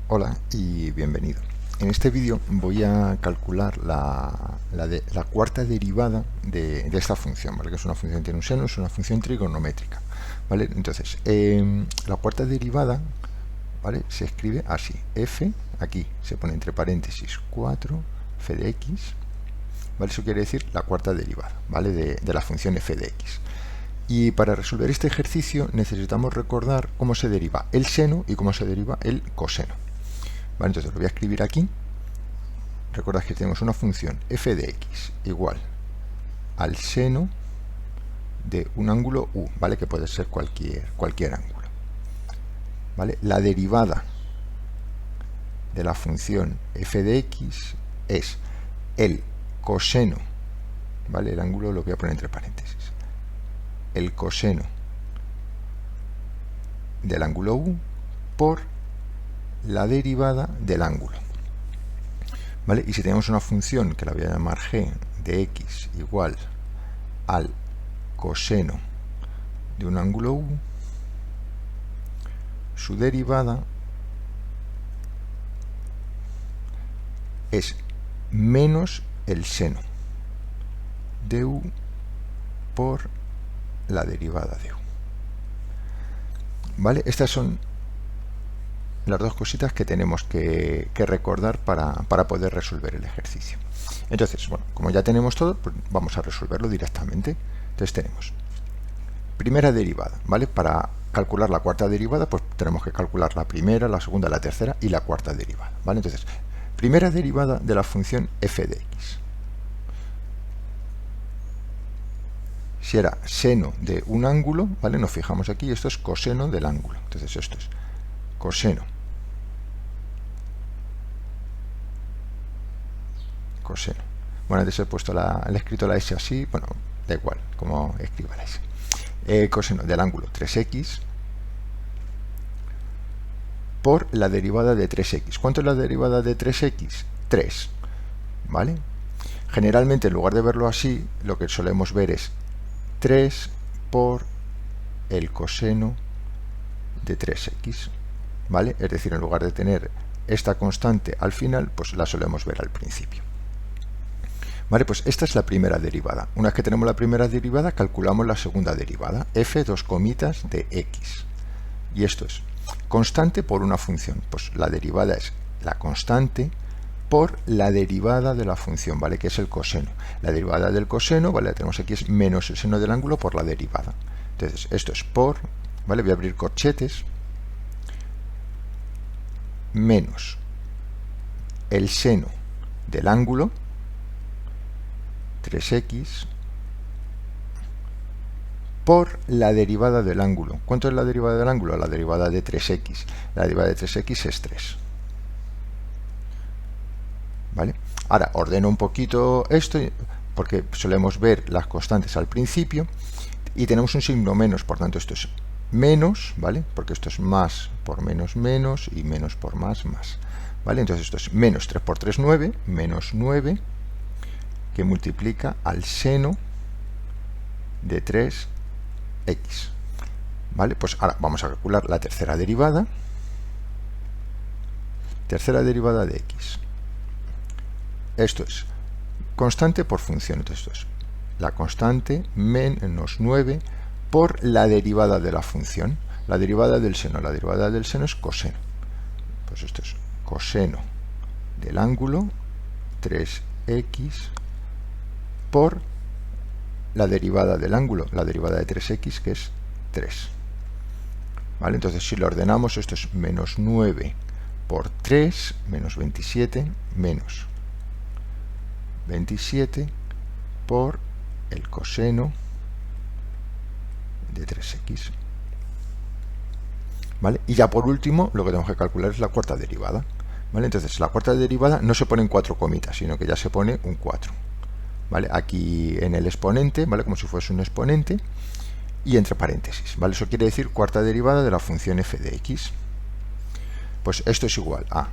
Hola y bienvenido. En este vídeo voy a calcular la cuarta derivada de esta función, ¿vale? Que es una función que tiene un seno, es una función trigonométrica, ¿vale? Entonces, la cuarta derivada, ¿vale? Se escribe así: f, aquí se pone entre paréntesis 4, f de x, ¿vale? Eso quiere decir la cuarta derivada, ¿vale? De la función f de x. Y para resolver este ejercicio necesitamos recordar cómo se deriva el seno y cómo se deriva el coseno. Vale, entonces lo voy a escribir aquí. Recordad que tenemos una función f de x igual al seno de un ángulo u, ¿vale? Que puede ser cualquier ángulo. ¿Vale? La derivada de la función f de x es el coseno, ¿vale? El ángulo lo voy a poner entre paréntesis. El coseno del ángulo u por la derivada del ángulo. ¿Vale? Y si tenemos una función que la voy a llamar g de x igual al coseno de un ángulo u, su derivada es menos el seno de u por la derivada de u. ¿Vale? Estas son las dos cositas que tenemos que recordar para poder resolver el ejercicio. Entonces, bueno, como ya tenemos todo, pues vamos a resolverlo directamente. Entonces tenemos primera derivada, ¿vale? Para calcular la cuarta derivada, pues tenemos que calcular la primera, la segunda, la tercera y la cuarta derivada, ¿vale? Entonces, primera derivada de la función f de x. Si era seno de un ángulo, ¿vale? Nos fijamos aquí, esto es coseno del ángulo. Entonces esto es coseno coseno. Bueno, antes he puesto he escrito la S así, bueno, da igual, como escriba la S. Coseno del ángulo 3x por la derivada de 3x. ¿Cuánto es la derivada de 3x? 3, ¿vale? Generalmente, en lugar de verlo así, lo que solemos ver es 3 por el coseno de 3x, ¿vale? Es decir, en lugar de tener esta constante al final, pues la solemos ver al principio. Vale, pues esta es la primera derivada. Una vez que tenemos la primera derivada, calculamos la segunda derivada, f dos comitas de x. Y esto es constante por una función. Pues la derivada es la constante por la derivada de la función, ¿vale? Que es el coseno. La derivada del coseno, ¿vale? La tenemos aquí, es menos el seno del ángulo por la derivada. Entonces, esto es por, ¿vale? Voy a abrir corchetes, menos el seno del ángulo, 3x, por la derivada del ángulo. ¿Cuánto es la derivada del ángulo? La derivada de 3x. La derivada de 3x es 3. ¿Vale? Ahora, ordeno un poquito esto, porque solemos ver las constantes al principio, y tenemos un signo menos, por tanto esto es menos, ¿vale? Porque esto es más por menos, menos, y menos por más, más. ¿Vale? Entonces esto es menos 3 por 3, 9, menos 9, que multiplica al seno de 3x. ¿Vale? Pues ahora vamos a calcular la tercera derivada. Tercera derivada de x. Esto es constante por función. Entonces esto es la constante menos 9 por la derivada de la función. La derivada del seno. La derivada del seno es coseno. Pues esto es coseno del ángulo 3x por la derivada del ángulo, la derivada de 3x, que es 3. ¿Vale? Entonces, si lo ordenamos, esto es menos 9 por 3, menos 27, menos 27 por el coseno de 3x. ¿Vale? Y ya por último, lo que tenemos que calcular es la cuarta derivada. ¿Vale? Entonces, la cuarta derivada no se pone en 4 comitas, sino que ya se pone un 4. ¿Vale? Aquí en el exponente, ¿vale? Como si fuese un exponente, y entre paréntesis, ¿vale? Eso quiere decir cuarta derivada de la función f de x. Pues esto es igual a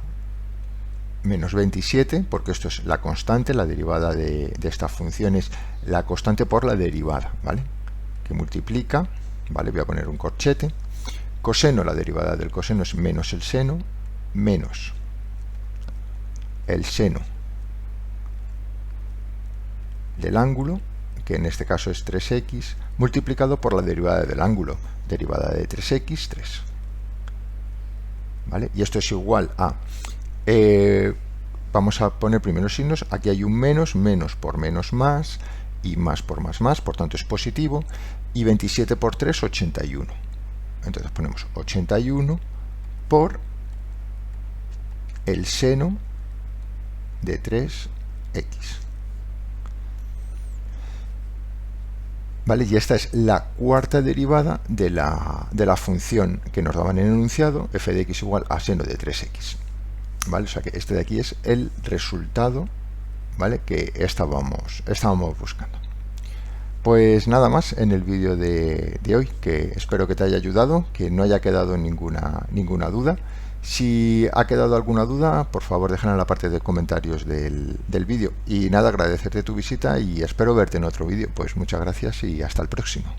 menos 27, porque esto es la constante, la derivada de esta función es la constante por la derivada, ¿vale? Que multiplica, ¿vale? Voy a poner un corchete. Coseno, la derivada del coseno es menos el seno menos el seno del ángulo, que en este caso es 3x, multiplicado por la derivada del ángulo, derivada de 3x, 3. ¿Vale? Y esto es igual a... vamos a poner primero signos. Aquí hay un menos, menos por menos más, y más por más, por tanto es positivo. Y 27 por 3, 81. Entonces ponemos 81 por el seno de 3x. ¿Vale? Y esta es la cuarta derivada de la función que nos daban en el enunciado, f de x igual a seno de 3x. ¿Vale? O sea que este de aquí es el resultado, ¿vale?, que estábamos buscando. Pues nada más en el vídeo de hoy, que espero que te haya ayudado, que no haya quedado ninguna duda. Si ha quedado alguna duda, por favor déjala en la parte de comentarios del vídeo. Y nada, agradecerte tu visita y espero verte en otro vídeo. Pues muchas gracias y hasta el próximo.